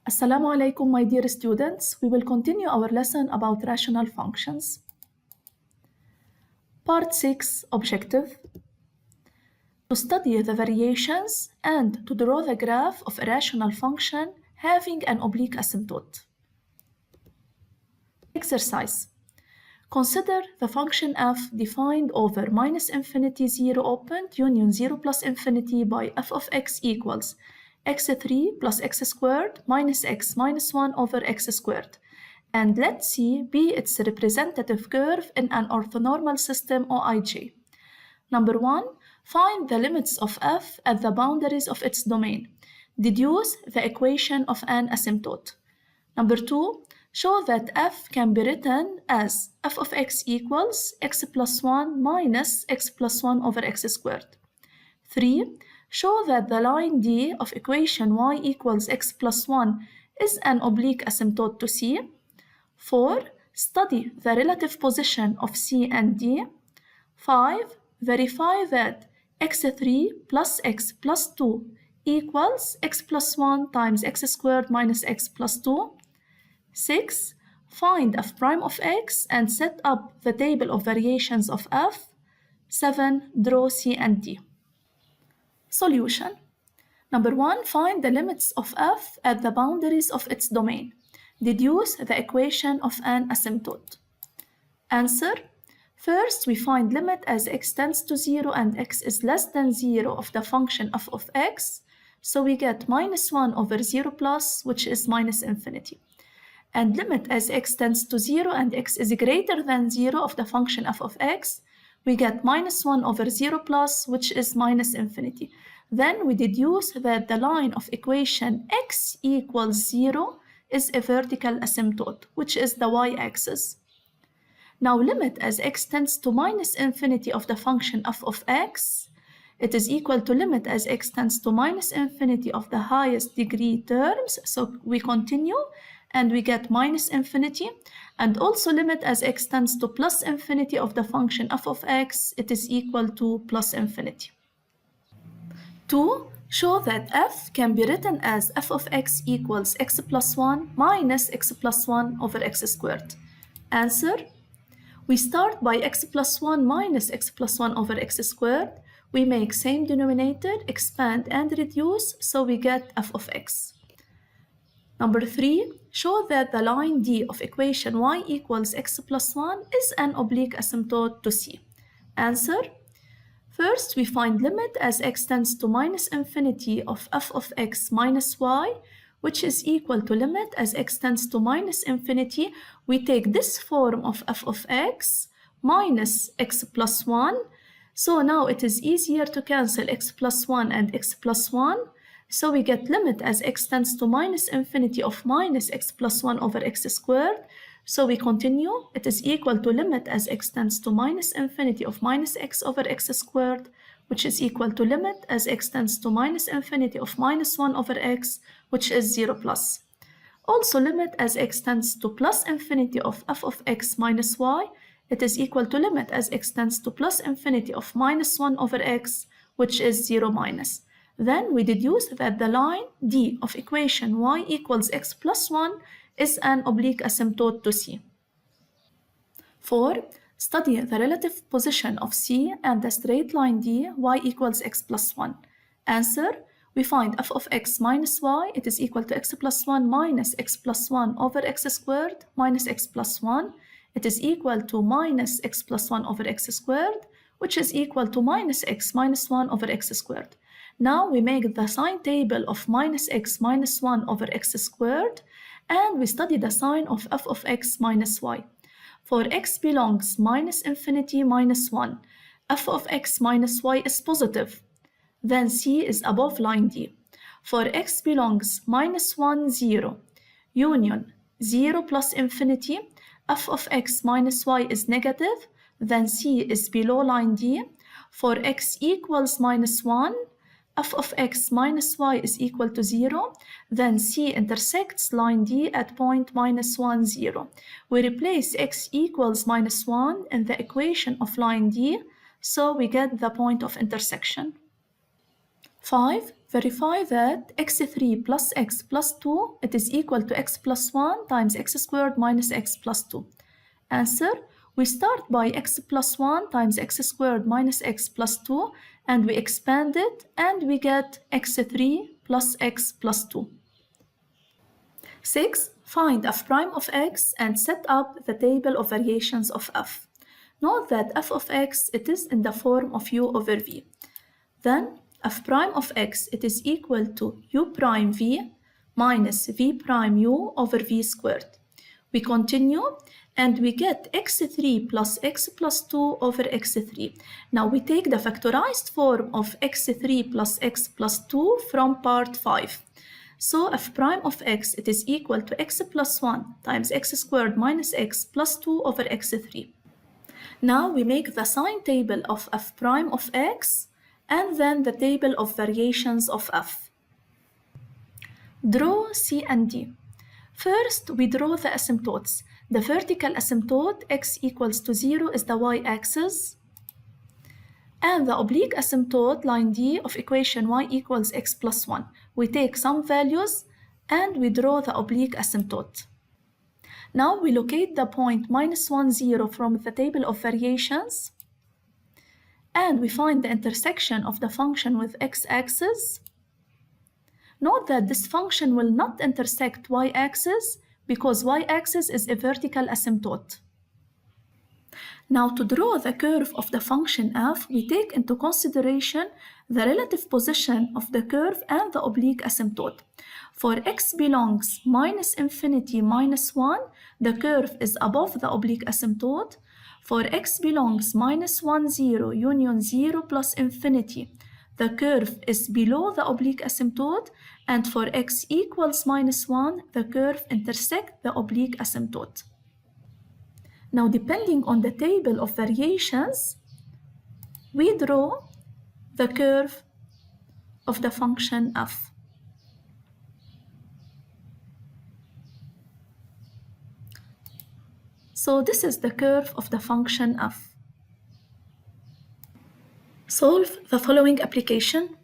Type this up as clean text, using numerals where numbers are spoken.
Assalamu alaikum, my dear students. We will continue our lesson about rational functions. Part 6, Objective. To study the variations and to draw the graph of a rational function having an oblique asymptote. Exercise. Consider the function f defined over minus infinity 0 opened union 0 plus infinity by f of x equals x3 plus x squared minus x minus 1 over x squared. And let C be its representative curve in an orthonormal system OIJ. Number 1, find the limits of f at the boundaries of its domain. Deduce the equation of an asymptote. Number 2, show that f can be written as f of x equals x plus 1 minus x plus 1 over x squared. 3, show that the line D of equation y equals x plus 1 is an oblique asymptote to C. 4, study the relative position of C and D. 5, verify that x3 plus x plus 2 equals x plus 1 times x squared minus x plus 2. 6, find f prime of x and set up the table of variations of f. 7, draw C and D. Solution. Number 1, find the limits of f at the boundaries of its domain. Deduce the equation of an asymptote. Answer. First, we find limit as x tends to 0 and x is less than 0 of the function f of x. So we get minus 1 over 0 plus, which is minus infinity. And limit as x tends to 0 and x is greater than 0 of the function f of x, we get minus 1 over 0 plus, which is minus infinity. Then we deduce that the line of equation x equals 0 is a vertical asymptote, which is the y-axis. Now limit as x tends to minus infinity of the function f of x, it is equal to limit as x tends to minus infinity of the highest degree terms. So we continue and we get minus infinity, and also limit as x tends to plus infinity of the function f of x, it is equal to plus infinity. 2, show that f can be written as f of x equals x plus 1 minus x plus 1 over x squared. Answer. We start by x plus 1 minus x plus 1 over x squared. We make same denominator, expand and reduce, so we get f of x. Number 3, show that the line D of equation y equals x plus 1 is an oblique asymptote to C. Answer. First, we find limit as x tends to minus infinity of f of x minus y, which is equal to limit as x tends to minus infinity. We take this form of f of x minus x plus 1. So now it is easier to cancel x plus 1 and x plus 1. So we get limit as x tends to minus infinity of minus x plus 1 over x squared. So we continue. It is equal to limit as x tends to minus infinity of minus x over x squared, which is equal to limit as x tends to minus infinity of minus 1 over x, which is 0 plus. Also limit as x tends to plus infinity of f of x minus y, it is equal to limit as x tends to plus infinity of minus 1 over x, which is 0 minus. Then we deduce that the line D of equation y equals x plus 1 is an oblique asymptote to C. 4. Study the relative position of C and the straight line D y equals x plus 1. Answer. We find f of x minus y, it is equal to x plus 1 minus x plus 1 over x squared minus x plus 1. It is equal to minus x plus 1 over x squared, which is equal to minus x minus 1 over x squared. Now we make the sign table of minus x minus 1 over x squared, and we study the sign of f of x minus y. For x belongs minus infinity minus 1, f of x minus y is positive. Then C is above line D. For x belongs minus 1, 0, union 0 plus infinity, f of x minus y is negative, then C is below line D. For x equals minus 1, f of x minus y is equal to 0, then C intersects line D at point minus 1, 0. We replace x equals minus 1 in the equation of line D, so we get the point of intersection. 5. Verify that x3 plus x plus 2 it is equal to x plus 1 times x squared minus x plus 2. Answer: we start by x plus 1 times x squared minus x plus 2 and we expand it and we get x3 plus x plus 2. 6. Find f prime of x and set up the table of variations of f. Note that f of x it is in the form of u over v. Then f prime of x it is equal to u prime v minus v prime u over v squared. We continue and we get x3 plus x plus 2 over x3. Now we take the factorized form of x3 plus x plus 2 from part 5. So f prime of x it is equal to x plus 1 times x squared minus x plus 2 over x3. Now we make the sign table of f prime of x and then the table of variations of f. Draw C and D. First, we draw the asymptotes. The vertical asymptote x equals to 0 is the y-axis, and the oblique asymptote, line D, of equation y equals x plus 1. We take some values and we draw the oblique asymptote. Now we locate the point minus 1, 0 from the table of variations, and we find the intersection of the function with x-axis. Note that this function will not intersect y-axis because y-axis is a vertical asymptote. Now to draw the curve of the function f, we take into consideration the relative position of the curve and the oblique asymptote. For x belongs minus infinity minus 1, the curve is above the oblique asymptote. For x belongs minus 1, 0, union 0 plus infinity, the curve is below the oblique asymptote, and for x equals minus 1, the curve intersects the oblique asymptote. Now, depending on the table of variations, we draw the curve of the function f. So this is the curve of the function f. Solve the following application.